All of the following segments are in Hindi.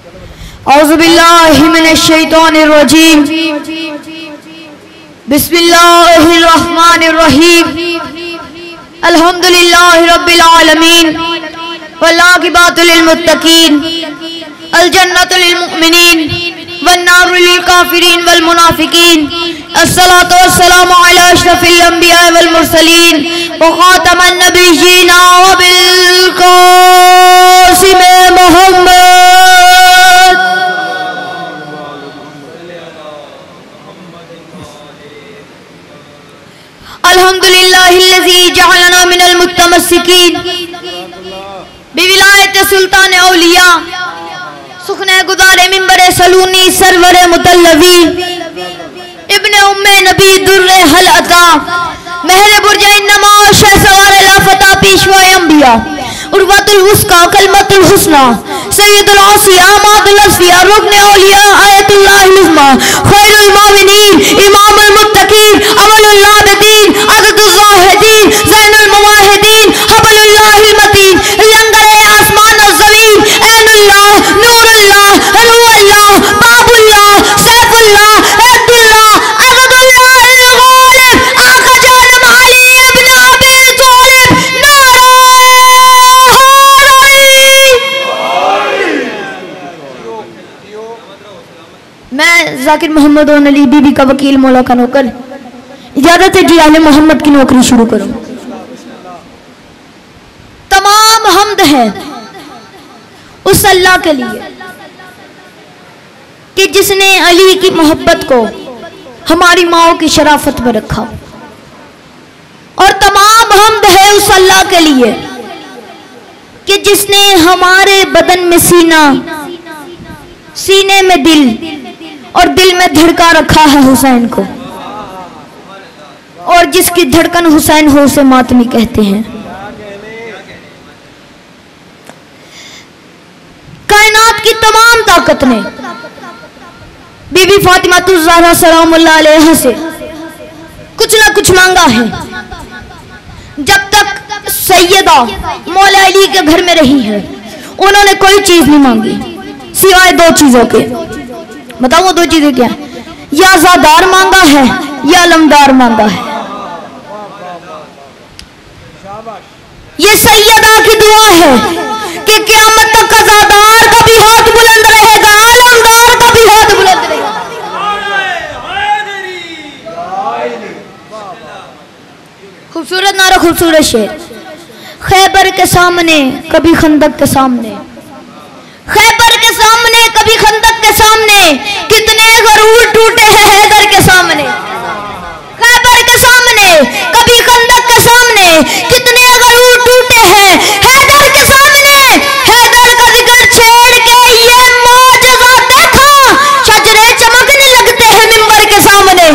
औज़ु बिल्लाहि मिनश शैतानिर रजीम। बिस्मिल्लाहिर रहमानिर रहीम। अल्हम्दुलिल्लाहि रब्बिल आलमीन वल आक़िबतु लिल मुत्तक़ीन अल जन्नतु लिल मुमिनीन वन नारु लिल काफिरीन वल मुनाफिकीन। अस्सलातु वस्सलामु अला अशरफिल अंबिया वल मुरसलीन व खातमन नबिय्यीन व बिल क़ासिम मुहम्मद। अल्हम्दुलिल्लाहिल्लज़ी जअलना मिनल मुतमस्सिकीन बिविलायत सुल्तान औलिया सुखने गुदारे मिंबरे सलूनी सरवरे मुतल्लवी इब्ने उम्मे नबी दुर्रे हल अता महल बुर्ज इन्नमा शहसवार ला फता पेशवा अंबिया उर्वतुल वुस्का कलमतुल हुस्ना सय्यदुल आसिया मादुल अस्फिया रुकने औलिया आयतुल्लाहिल उज़्मा खैरुल मोमिनीन इमामुल मुत्तकीन अवलुल आबिदीन अज़दुज़ ज़ाहिदीन ज़ैनुल मुवाहिदीन हबलुल्लाहिल मतीन लंगर आसमान और ज़मीन ऐनुल्लाह नूरुल्लाह रूहुल्लाह बाबुल्लाह सैफुल्लाह अब्दुल्लाह अज़दुल्लाहिल गालिब आका जानम अली इब्न अबी तालिब नारा मैं जाकिर मोहम्मद और अली बीबी का वकील मौला का नौकर इजाजत है जी आले मोहम्मद की नौकरी शुरू करो। तमाम हम्द है उस अल्लाह के लिए कि जिसने अली की मोहब्बत को हमारी माओ की शराफत में रखा, और तमाम हम्द है उस अल्लाह के लिए कि जिसने हमारे बदन में सीना, सीने में दिल और दिल में धड़का रखा है हुसैन को, और जिसकी धड़कन हुसैन हो उसे मातमी कहते हैं। कायनात की तमाम ताकत ने बीबी फातिमा ज़हरा सलामुल्लाह अलैहा से कुछ ना कुछ मांगा है। जब तक सैयदा मौला अली के घर में रही है उन्होंने कोई चीज नहीं मांगी सिवाय दो चीजों के। बताओ वो दो चीजें क्या? या ज़ादार मांगा है या लमदार मांगा है। ये सैयदा की दुआ है कि क़यामत तक का ज़ादार का भी हाथ बुलंद रहेगा, लमदार का भी हाथ बुलंद रहेगा। खूबसूरत नारा, खूबसूरत शेर। खैबर के सामने कभी खंदक के सामने, खैबर के सामने कभी खंदक के सामने, कितने गरूर टूटे हैं हैदर के सामने। खैबर के सामने कभी खंदक के सामने, कितने गरूर टूटे हैं हैदर के सामने। हैदर का जिक्र छेड़ के ये मौजज़ा देखा, शजरे चमकने लगते हैं मिंबर के सामने।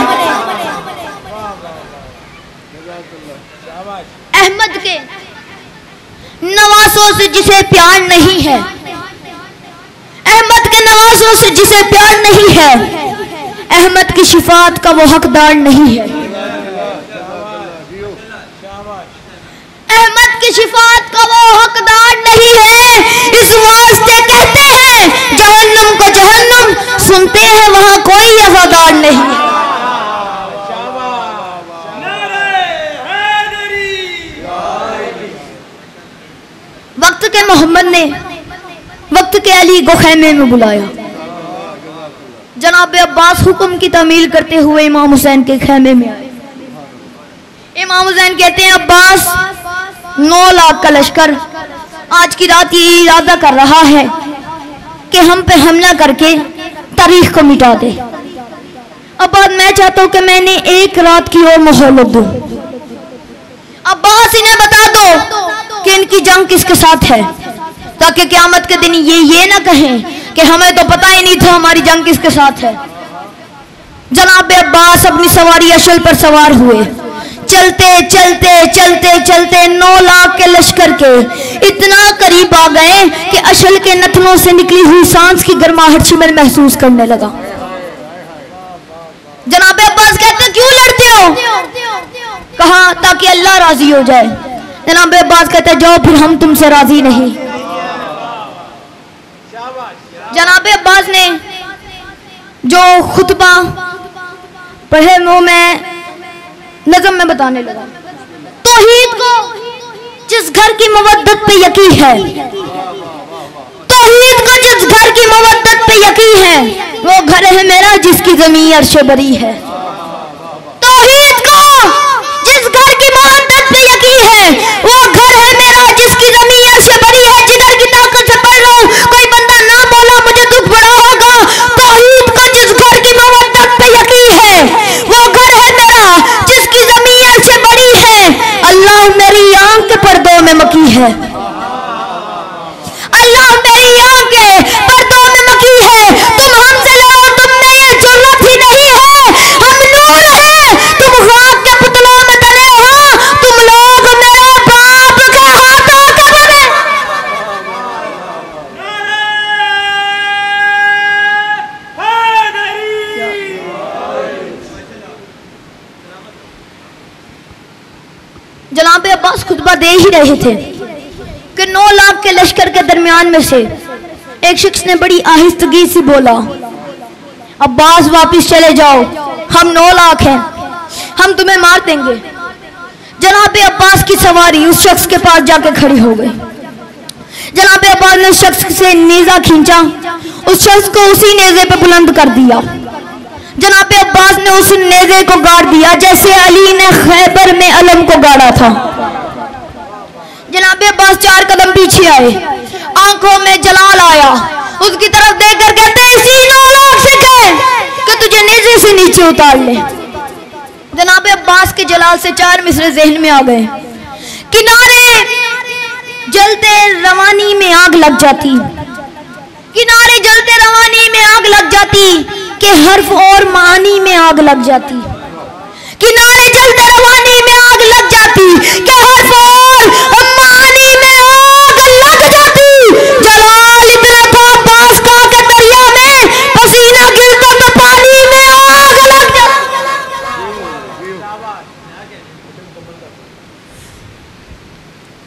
अहमद के नवासों से जिसे प्यार नहीं है, अहमद के नवासों से जिसे प्यार नहीं है, अहमद की शिफात का वो हकदार नहीं है। अहमद की शिफात का वो हकदार नहीं है। इस वास्ते कहते हैं जहन्नुम को जहन्नुम, सुनते हैं वहां कोई अज़ादार नहीं। वक्त के मोहम्मद ने वक्त के अली को खैमे में बुलाया। जनाब अब्बास हुक्म की तामील करते हुए इमाम हुसैन के खैमे में आए। इमाम हुसैन कहते हैं अब्बास 9 लाख का लश्कर आज की रात ये इरादा कर रहा है कि हम पे हमला करके तारीख को मिटा दे। अब्बास मैं चाहता हूं कि मैंने एक रात की और मोहलत दूं। अब्बास इन्हें बता दो कि इनकी जंग किसके साथ है, ताकि क़यामत के दिन ये ना कहें कि हमें तो पता ही नहीं था हमारी जंग किसके साथ है। जनाब अब्बास अपनी सवारी अशल पर सवार हुए। चलते चलते चलते चलते 9 लाख के लश्कर के इतना करीब आ गए कि अशल के नथनों से निकली हुई सांस की गर्माहट शिमर महसूस करने लगा। जनाब अब्बास कहते क्यों लड़ते हो? कहा ताकि अल्लाह राजी हो जाए। जनाब अब्बास कहते जाओ फिर हम तुमसे राजी नहीं। जनाब अब्बास ने जो खुतबा पढ़े वो मैं नज़म में बताने लगा। तौहीद को जिस घर की मवद्दत पे यकीन है, तौहीद को जिस घर की मवद्दत पे यकीन है, वो घर है मेरा जिसकी ज़मीन अर्श बरी है। तौहीद को जिस घर की मवद्दत पे यकीन है, वो घर है मेरा जिसकी ज़मीन अर्श बरी है। जिधर की ताकत से पढ़ रहा हूं, कोई बंदा ना बोला मुझे दुख बड़ा होगा। तौहीद को जिस घर की मवद्दत पे यकीन है, वो घर है मेरा जिसकी ज़मीन अर्श बरी है। अल्लाह मेरी आंख के पर्दों में मकी है, अल्लाह मेरी आंख के पर्दों में मकी है। तुम हमसे लड़ो, तुम में ये जुर्रत ही नहीं है। हम नूर हैं, तुम खाक के पुतलों में तले हो। तुम लोग मेरे बाप के हाथों के बने। जनाब अब्बास खुतबा दे ही रहे थे कि 9 लाख के लश्कर के दरमियान में से एक शख्स ने बड़ी आहिस्तगी से बोला, अब्बास वापस चले जाओ, हम 9 लाख हैं, हम तुम्हें मार देंगे। जनाब अब्बास की सवारी उस शख्स के पास जाके खड़ी हो गई। जनाब अब्बास ने उस शख्स से नेजा खींचा, उस शख्स को उसी नेजे पे बुलंद कर दिया। जनाब अब्बास ने उस नेजे को गाड़ दिया जैसे अली ने खैबर में अलम को गाड़ा था। जनाब अब्बास 4 कदम पीछे आए, आंखों में जलाल आया, उसकी तरफ देखकर कहते इसी 9 लाख से कह कि तुझे नेजे से नीचे उतार ले। जनाब अब्बास के जलाल से 4 मिसरे जहन में आ गए। किनारे जलते रवानी में आग लग जाती, किनारे जलते रवानी में आग लग जाती के हर्फ और मानी में आग लग जाती। किनारे जलते रवानी में आग लग जाती के हर्फ और मानी में आग लग जाती। जलाल इब्न अब्बास का के दरिया में पसीना गिरता तो पानी में आग लग जाती।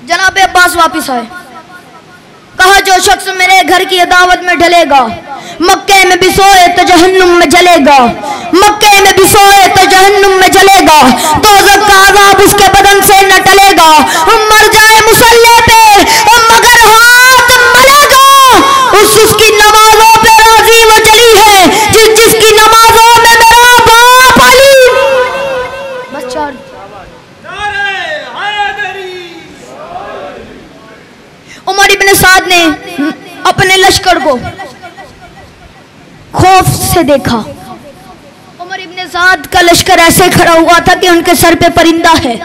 जनाब अब्बास वापिस आए, कहा जो शख्स मेरे घर की दावत में ढलेगा, मक्के में भी सोए तो जहन्नुम में जलेगा, मक्के में भी सोए तो जहन्नुम में जलेगा। दोज़ख का अज़ाब उसके बदन से न टलेगा। मर जाए मुसल्ले पे मगर हाथ मलेगा। उसकी नमाजों पे राजी वो चली है जिसकी नमाजों में मेरा बाप अली। बस 4। उमर इब्न साद ने अपने लश्कर को खौफ से देखा। उमर इब्न साद का लश्कर ऐसे खड़ा हुआ था कि उनके सर पे परिंदा है,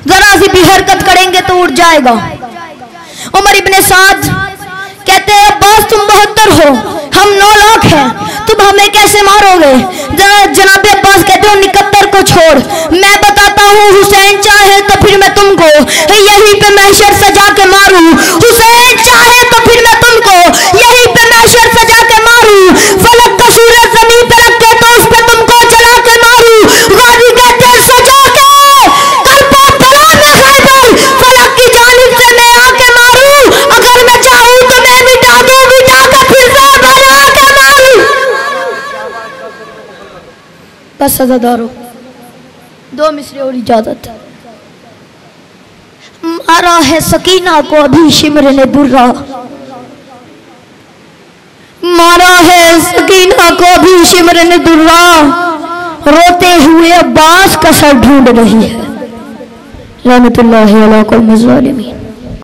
जरा सी भी हरकत करेंगे तो उड़ जाएगा। उमर इब्न साद कहते हैं अब्बास तुम 72 हो, हम 9 लाख हैं, तुम हमें कैसे मारोगे? जनाब अब्बास कहते हो 71 को छोड़, मैं बताता हूँ हुसैन चाहे तो फिर मैं तुमको यहीं पे महशर सजा के मारूं। हुसैन चाहे तो फिर मैं तुमको यहीं पे महशर सजा के मारूं। फलक का सूरज जमीन पे रख के तो उस पे तुमको जला के मारूं। गाजी कहते सजा के करता बला में खैबर, फलक की जानिब से मैं आके मारूं। अगर मैं चाहूं तो मैं मिटा दूं, मिटा के फिर से बना के मारूं। बस सजादारो 2 मिसरे और इजाजत। मारा है सकीना को अभी शिमर ने दुर्रा, मारा है सकीना को अभी शिमर ने दुर्रा, रोते हुए अब्बास का सर ढूंढ रही है। रहमतुल्लाहि अलैहि व सल्लम।